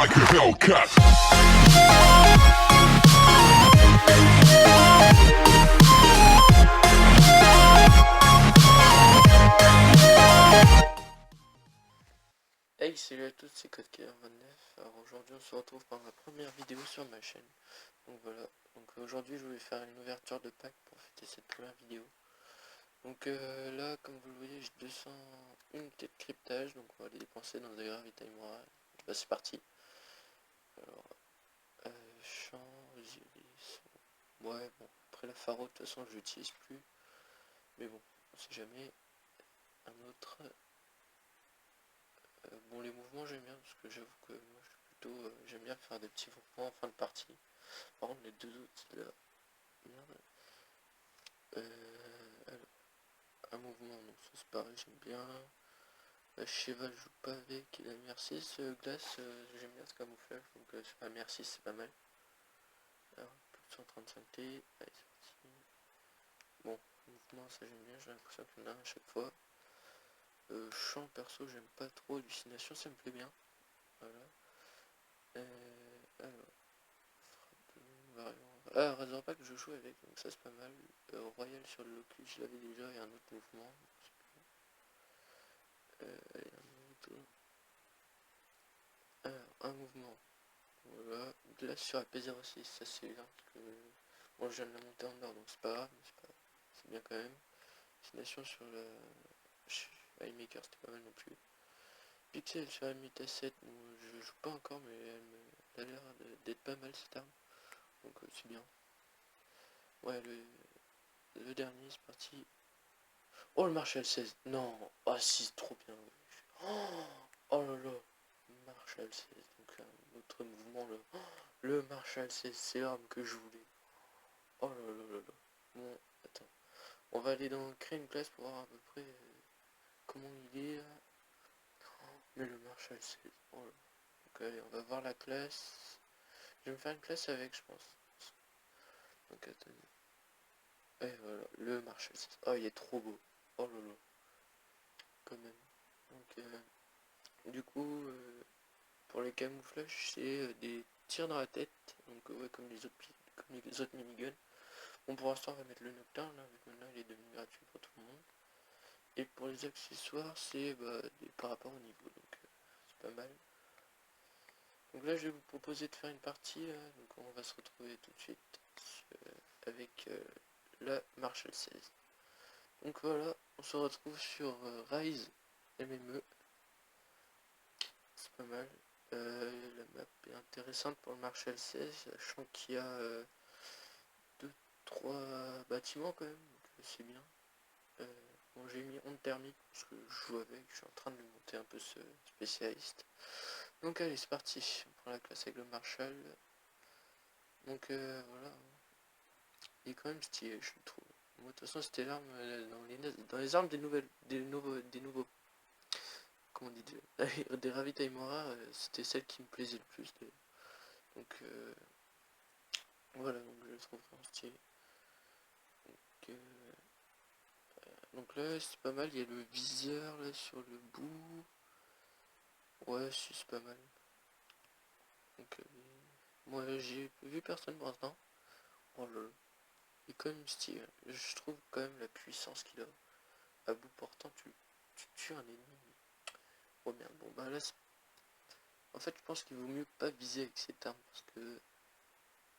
like a Hellcat. Hey, salut à tous, c'est CodeKiller29. Alors aujourd'hui on se retrouve pour ma première vidéo sur ma chaîne. Donc voilà, donc aujourd'hui je voulais faire une ouverture de pack pour fêter cette première vidéo. Donc là, comme vous le voyez, j'ai 200 unités de cryptage, donc on va les dépenser dans des ravitaillements. Bah c'est parti. Alors, champ, Osiris. Ouais, bon, après la pharo, de toute façon je l'utilise plus. Mais bon, on sait jamais. Un autre. Bon, les mouvements j'aime bien parce que j'avoue que moi je suis plutôt j'aime bien faire des petits mouvements en fin de partie. Par contre les deux autres c'est là. Merde. Alors, un mouvement, donc ça c'est pareil, j'aime bien. La cheval je joue pas avec. Et la Mer6 glace, j'aime bien ce camouflage, donc sur la Mer6 c'est pas mal. Alors, plus de 135 T, allez c'est parti. Bon, mouvement ça j'aime bien, j'ai l'impression qu'il y en a un à chaque fois. Champ perso j'aime pas trop, hallucination ça me plaît bien. Voilà. Alors, ah, Razorback je joue avec, donc ça c'est pas mal. Royal sur le locus, je l'avais déjà, et un autre mouvement. Allez, un autre. Alors, un mouvement. Voilà. Glace sur AP06, ça c'est bien, parce que moi je viens de la monter en or, donc c'est pas grave, mais c'est bien quand même. Destination sur la Maker, c'était pas mal non plus. Pixel sur la Muta7, bon, je joue pas encore, mais elle a l'air d'être pas mal cette arme, donc c'est bien. Ouais, le dernier, c'est parti. Oh, le Marshall 16. Non. Ah, si, c'est trop bien. Oh là là. Marshall 16. Donc, un autre mouvement. Le Marshall 16, c'est l'arme que je voulais. Oh là là là là. Bon, attends. On va aller dans créer une classe pour voir à peu près comment il est. Mais le Marshall 16. Oh là. Donc, allez, on va voir la classe. Je vais me faire une classe avec, je pense. Donc, attendez. Et voilà, le Marshall 16. Oh, il est trop beau. Oh là là. Quand même. Donc, du coup, pour les camouflages, c'est des tirs dans la tête, donc ouais, comme les autres miniguns. Bon, pour l'instant, on va mettre le Nocturne, là, vu que maintenant il est devenu gratuit pour tout le monde. Et pour les accessoires, c'est par rapport au niveau, donc c'est pas mal. Donc là, je vais vous proposer de faire une partie, donc on va se retrouver tout de suite avec la Marshall 16. Donc voilà, on se retrouve sur Rise MME. C'est pas mal. La map est intéressante pour le Marshall 16, sachant qu'il y a 2-3 bâtiments quand même, donc c'est bien. Bon, j'ai mis onde thermique parce que je joue avec, je suis en train de lui monter un peu ce spécialiste. Donc allez, c'est parti, on prend la classe avec le Marshall. Donc voilà, il est quand même stylé, je le trouve. Moi, de toute façon, c'était l'arme dans les armes des nouveaux comment on dit, des ravitaillements rares, c'était celle qui me plaisait le plus. Donc voilà, donc je le trouve vraiment stylé. Donc là c'est pas mal, il y a le viseur là sur le bout. Ouais, si c'est pas mal. Donc moi j'ai vu personne pour l'instant. Oh là là. Il est quand même stylé. Je trouve quand même la puissance qu'il a. À bout portant, tu tues un ennemi. Oh merde, bon bah là en fait je pense qu'il vaut mieux pas viser avec cette arme parce que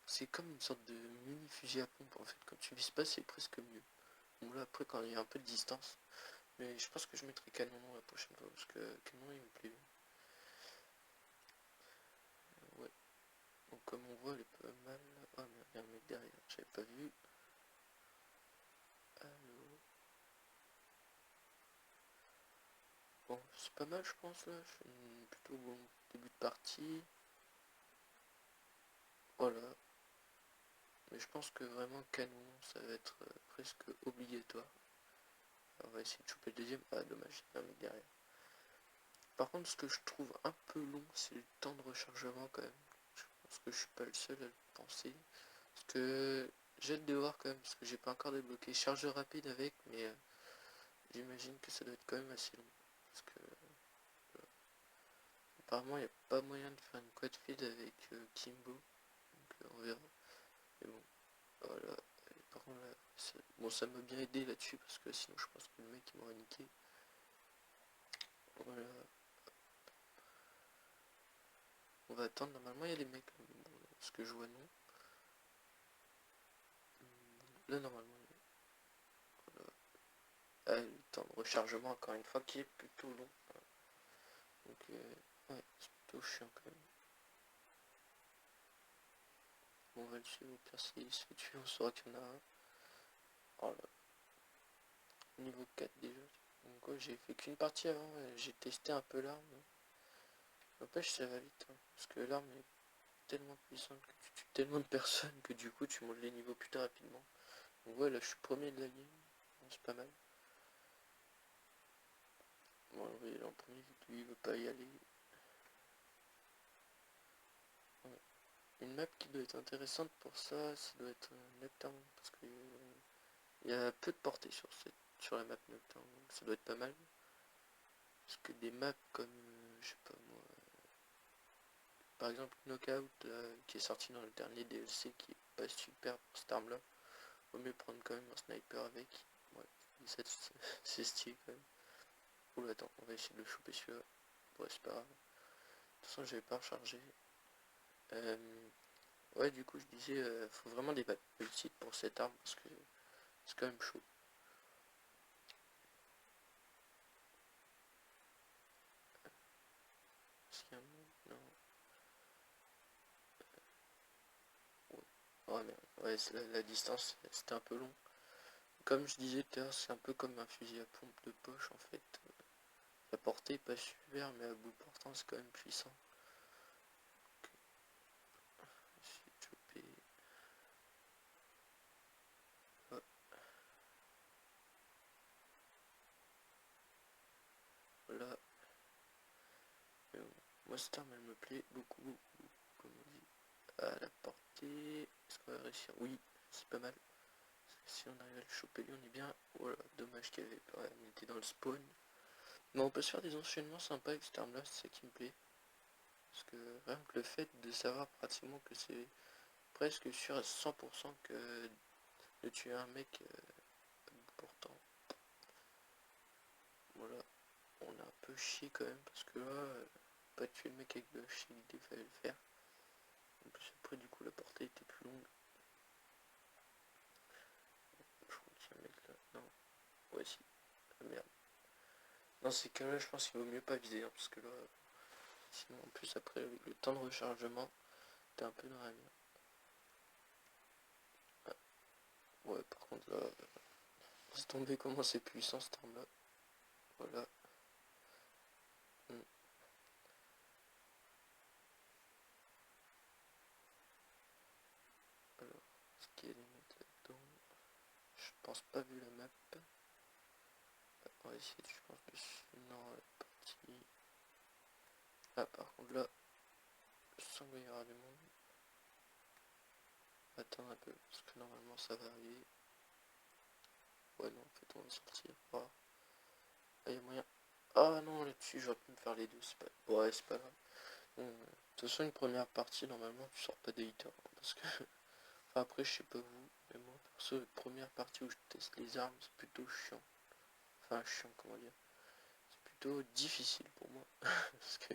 c'est comme une sorte de mini fusil à pompe en fait. Quand tu vises pas c'est presque mieux. Bon là après quand il y a un peu de distance. Mais je pense que je mettrai canon la prochaine fois parce que canon il me plaît bien. Ouais. Donc comme on voit elle est pas mal. Oh merde, il y a un mec derrière, j'avais pas vu. Allô. Bon, c'est pas mal je pense là. Je fais une plutôt bon début de partie. Voilà. Mais je pense que vraiment canon ça va être presque obligatoire. Alors, on va essayer de choper le deuxième. Ah dommage, il y a un mec derrière. Par contre ce que je trouve un peu long c'est le temps de rechargement quand même. Je pense que je suis pas le seul à le penser. Parce que j'ai hâte de voir quand même, parce que j'ai pas encore débloqué chargeur rapide avec, mais j'imagine que ça doit être quand même assez long. Parce que apparemment il y a pas moyen de faire une quad feed avec Kimbo, donc on verra. Mais bon, voilà. Et par contre là, bon, ça m'a bien aidé là-dessus parce que sinon je pense que le mec il m'aurait niqué. Voilà. On va attendre, normalement il y a les mecs, bon, ce que je vois non. Là normalement, voilà. Ah, le temps de rechargement encore une fois qui est plutôt long. Donc ouais, c'est plutôt chiant quand même. Bon, on va le suivre, au pire s'il se fait tuer, on saura qu'il y en a un. Oh là. Niveau 4 déjà. Donc ouais, j'ai fait qu'une partie avant, j'ai testé un peu l'arme. N'empêche ça va vite, hein, parce que l'arme est tellement puissante que tu tues tellement de personnes que du coup tu montes les niveaux plus rapidement. Donc ouais, là je suis premier de la game, bon, c'est pas mal. Bon, oui, là en premier, vu que lui il veut pas y aller. Ouais. Une map qui doit être intéressante pour ça, ça doit être Nocturne, parce que il y a peu de portée sur la map Nocturne, donc ça doit être pas mal. Parce que des maps comme, je sais pas moi, par exemple Knockout, qui est sorti dans le dernier DLC, qui est pas super pour cette arme là, vaut mieux prendre quand même un sniper avec. Ouais, c'est stylé quand même. Oula, attends, on va essayer de le choper celui-là. Ouais, c'est pas grave. De toute façon, j'avais pas rechargé. Ouais, du coup, je disais, faut vraiment des balles multiples pour cette arme parce que c'est quand même chaud. Est-ce qu'il y a un monde? Non. Ouais. Oh merde. Ouais, la distance, c'était un peu long. Comme je disais tout à l'heure, c'est un peu comme un fusil à pompe de poche en fait. La portée est pas super, mais à bout portant, c'est quand même puissant. Essayer de choper. Ouais. Voilà. Mais bon, moi, cette arme, elle me plaît beaucoup, beaucoup, comme on dit. À la portée, est-ce qu'on va réussir? Oui, c'est pas mal. Si on arrive à le choper, lui, on est bien. Voilà, dommage qu'il y avait pas. On était dans le spawn. Mais on peut se faire des enchaînements sympas avec cette arme-là, c'est ça qui me plaît. Parce que rien que le fait de savoir pratiquement que c'est presque sûr à 100% que de tuer un mec, pourtant, voilà, on a un peu chié quand même, parce que là, pas tuer le mec avec le shield, il fallait le faire. En plus après, du coup, la portée était plus longue. Je crois qu'il y a un mec là. Non. Ouais, si. Ah, merde. Dans ces cas-là, je pense qu'il vaut mieux pas viser, hein, parce que là, sinon, en plus, après, avec le temps de rechargement, t'es un peu dans la merde. Ah. Ouais, par contre, là, laisse tomber comment c'est puissant cette arme-là. Voilà. Hmm. Alors, est-ce qu'il y a des mecs là-dedans? Je pense pas vu la map. On va essayer de, je pense que non, la partie. Ah, par contre, là, je sens qu'il y aura du monde. Attends un peu, parce que normalement ça va arriver. Ouais, non, en fait, on va sortir. Oh. Ah, il y a moyen. Ah non, là-dessus, j'aurais pu me faire les deux. C'est pas... Ouais, c'est pas grave. Bon, de toute façon, une première partie, normalement, tu sors pas de hitter. Hein, parce que. Enfin, après, je sais pas vous, mais moi, perso, la première partie où je teste les armes, c'est plutôt chiant. Enfin, chiant, comment dire. C'est plutôt difficile pour moi. Parce que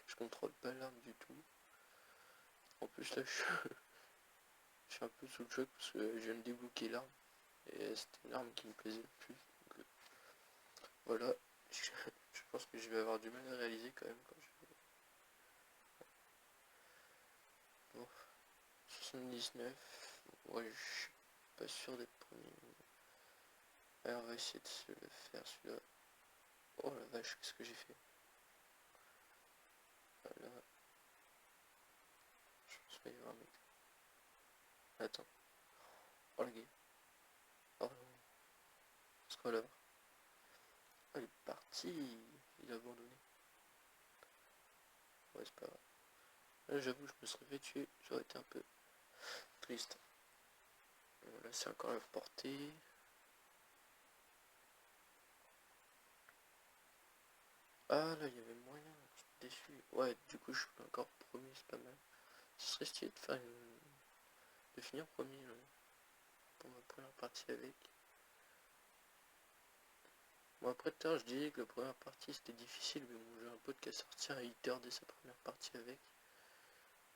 je contrôle pas l'arme du tout. En plus, là, je suis un peu sous le choc parce que je viens de débloquer l'arme. Et c'était une arme qui me plaisait le plus. Donc, voilà. Je pense que je vais avoir du mal à réaliser quand même quand je vais. Bon, 79. Ouais, je suis pas sûr d'être premier. Alors, on va essayer de se le faire celui-là. Oh la vache, qu'est-ce que j'ai fait? Voilà. Je pense qu'il va y avoir un mec. Attends. Oh la gueule. Oh non. Ce qu'on va l'avoir. Oh, il est parti. Il a abandonné. Ouais, c'est pas grave. Là, j'avoue, je me serais fait tuer. J'aurais été un peu triste. Bon, là, c'est encore la portée. Ah, là, il y avait moyen. déçu. Ouais, du coup, je suis encore premier, c'est pas mal. Ce serait stylé de faire de finir premier pour ma première partie avec. Bon, après, tout à l'heure, je disais que la première partie c'était difficile, mais bon, j'ai un pote qui a sorti un hitter dès sa première partie avec.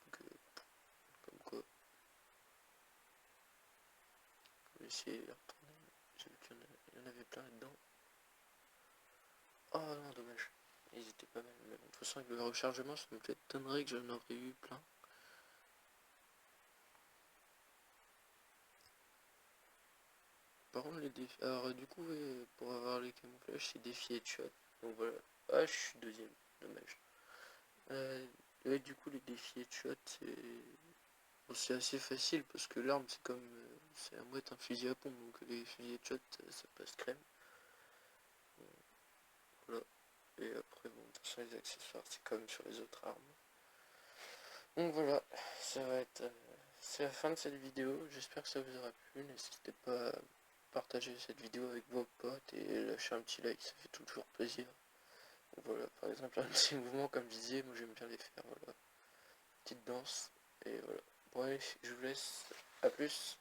Donc, comme quoi, je vais essayer de les retourner. J'ai vu qu'il y en avait plein là-dedans. Oh non, dommage. Ils étaient pas mal. Mais bon, de toute façon, avec le rechargement, ça me étonnerait que j'en aurais eu plein. Par contre, les défis. Alors, du coup, ouais, pour avoir les camouflages, c'est défi headshot. Donc voilà. Ah, je suis deuxième. Dommage. Ouais, du coup, les défis headshot, c'est assez facile parce que l'arme, c'est comme. C'est à moitié un fusil à pompe. Donc les fusils headshot, ça passe crème. Voilà. Et après, bon, de toute façon, les accessoires, c'est comme sur les autres armes. Donc voilà, ça va être. C'est la fin de cette vidéo. J'espère que ça vous aura plu. N'hésitez pas à partager cette vidéo avec vos potes et lâcher un petit like, ça fait toujours plaisir. Donc voilà, par exemple, un petit mouvement, comme je disais, moi j'aime bien les faire. Voilà, petite danse. Et voilà. Bon, allez, je vous laisse. À plus.